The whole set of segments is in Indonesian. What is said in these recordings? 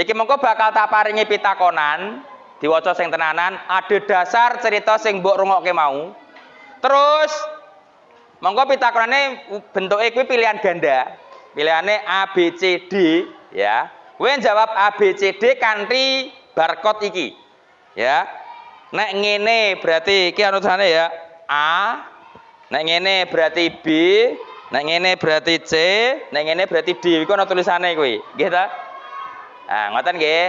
Iki mengko bakal tak paringi pitakonan, diwaca sing tenanan, ada dasar cerita sing mbok rungokke mau. Terus mengko pitakonane bentuke kuwi pilihan ganda. Pilihane A B C D ya. Kowe jawab A B C D kanthi barcode iki. Ya. Nek ngene berarti iki anutane ya A. Nek ngene berarti B, nek ngene berarti C, nek ngene berarti D. Iku ana tulisane kuwi. Nggih ta? Nah, ngoten nggih.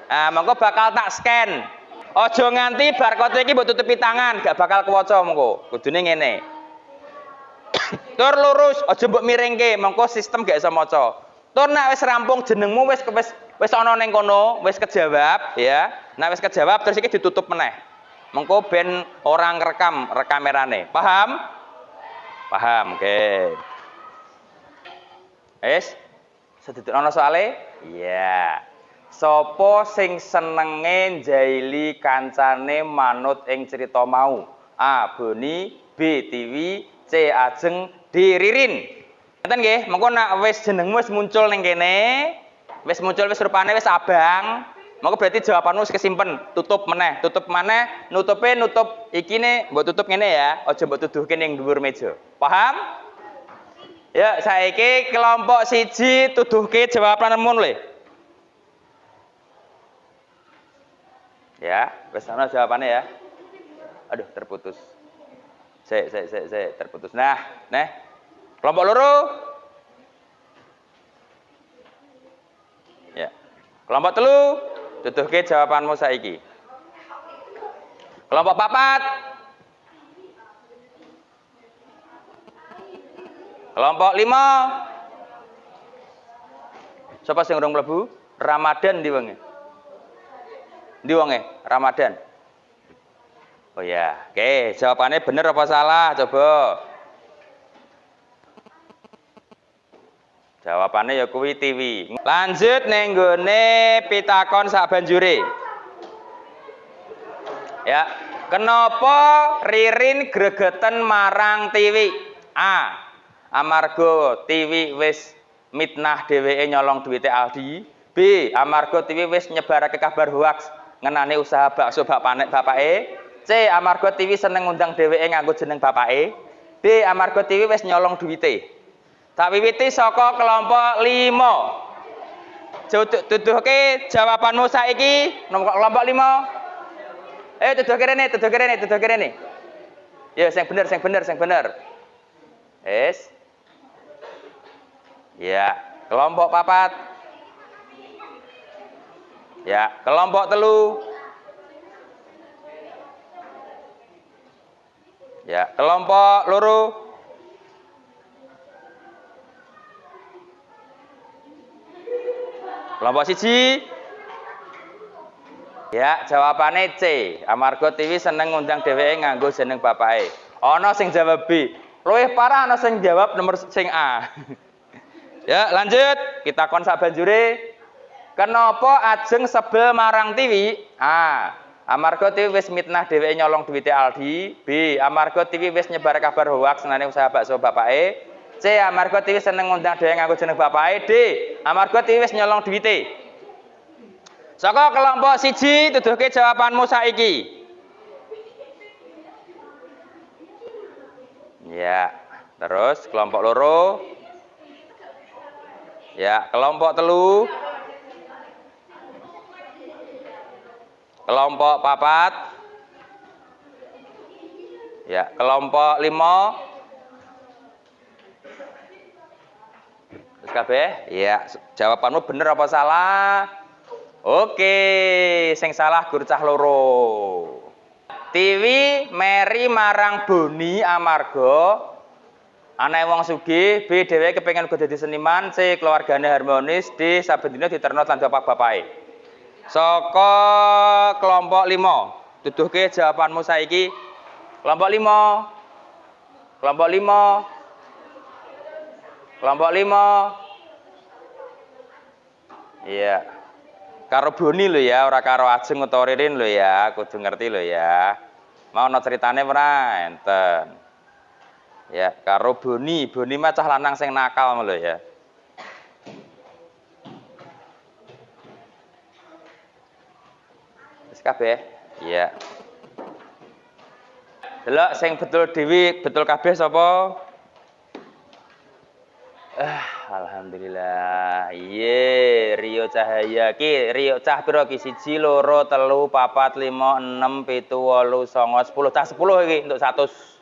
Nah, mengko bakal tak scan. Aja nganti barcode iki mbok tutupi tangan, gak bakal kewaca mengko. Kudune ngene. Tur lurus, aja mbok miringke, mengko sistem gak iso maca. Tur nek wis rampung jenengmu wis ana ning kono, wis kejawab ya. Nek wis kejawab terus iki ditutup meneh. Mengko ben ora ngrekam rekamerane. Paham? Paham, oke. Wis? Sedikit ana soale? Iya. Sopo sing senenge njaili kancane manut ing cerita mau? A. Boni, B. Tiwi, C. Ajeng, D. Ririn. Ngeten nggih, mengko nek wis jenengmu wis muncul ning kene, wis muncul wis rupane wis abang, mengko berarti jawabanmu wis kesimpen, tutup meneh, nutupe nutup ikine mbok tutup ngene ya, aja mbok tuduhke ning dhuwur meja. Paham? Ya, saiki kelompok siji tuduhke jawabanmu lho. Ya, wis ana jawabannya ya. Aduh, terputus. Sik, terputus. Nah, kelompok loro. Ya. Kelompok telu, tuduhke jawabanmu saiki. Kelompok papat. Kelompok 5. Sapa sing urung mlebu? Ramadan ndi wonge? Ndi wonge? Ramadan. Oh ya, oke, jawabannya bener apa salah? Coba. Jawabannya ya kuwi tiwi. Lanjut ning nggone pitakon sak banjure. Ya, kenapa Ririn gregeten marang Tiwi? A. Amarga Tiwi wis mitnah dheweke nyolong duwite Aldi. B. Amarga Tiwi wis nyebarake kabar hoax ngenane usaha bakso bapake. C. Amarga Tiwi seneng ngundang dheweke nganggo jeneng bapake. D. Amarga Tiwi wis nyolong duwite. Tak wiwiti saka kelompok 5. Tuduhke jawabanmu saiki kelompok 5. Tuduhke rene. Ya, sing bener. Wis. Ya, kelompok 4. Ya, kelompok 3. Ya, kelompok 2. Kelompok 1. Ya, jawabannya C. Amarga Tiwi seneng ngundang dheweke nganggo jeneng bapake. Ana sing jawab B. Luwih parah ana sing jawab nomor sing A. Ya, lanjut. Kita kon sak banjure. Kenapa Ajeng sebel marang Tiwi? A. Amarga Tiwi wis mitnah dheweke nyolong duwite Aldi. B. Amarga Tiwi wis nyebar kabar hoax ngenane usaha bakso bapake. C. Amarga Tiwi seneng ngundang dheweke nganggo jeneng bapake. D. Amarga Tiwi wis nyolong duwite. Saka kelompok 1 tuduhke jawabanmu saiki. Ya, terus kelompok 2. Ya, kelompok 3. Kelompok 4. Ya, kelompok 5. Terus kabeh? Ya, jawabanmu bener apa salah? Oke, sing salah gur cah loro. Tiwi meri marang Boni amarga anae wong sugih, B dheweke kepengin uga dadi seniman, C keluargane harmonis, D saben dina diterno lan bapak-bapake. Saka kelompok 5, tuduhke jawabanmu saiki. Kelompok 5. Kelompok 5. Kelompok 5. Iya. Karo Boni lho ya, ora karo Ajeng utawa Ririn lho ya, kudu ngerti lho ya. Mau ana ceritane ora enten. Ya, karo Boni mah cah lanang sing nakal lho ya. Wis kabeh. Iya. Delok sing betul dhewe, betul kabeh sapa? Alhamdulillah. Iye, Rio Cahaya. Ki Rio cah pira ki? 1 2 3 4 5 6 7 8 9 10. Cah 10 iki untuk 100.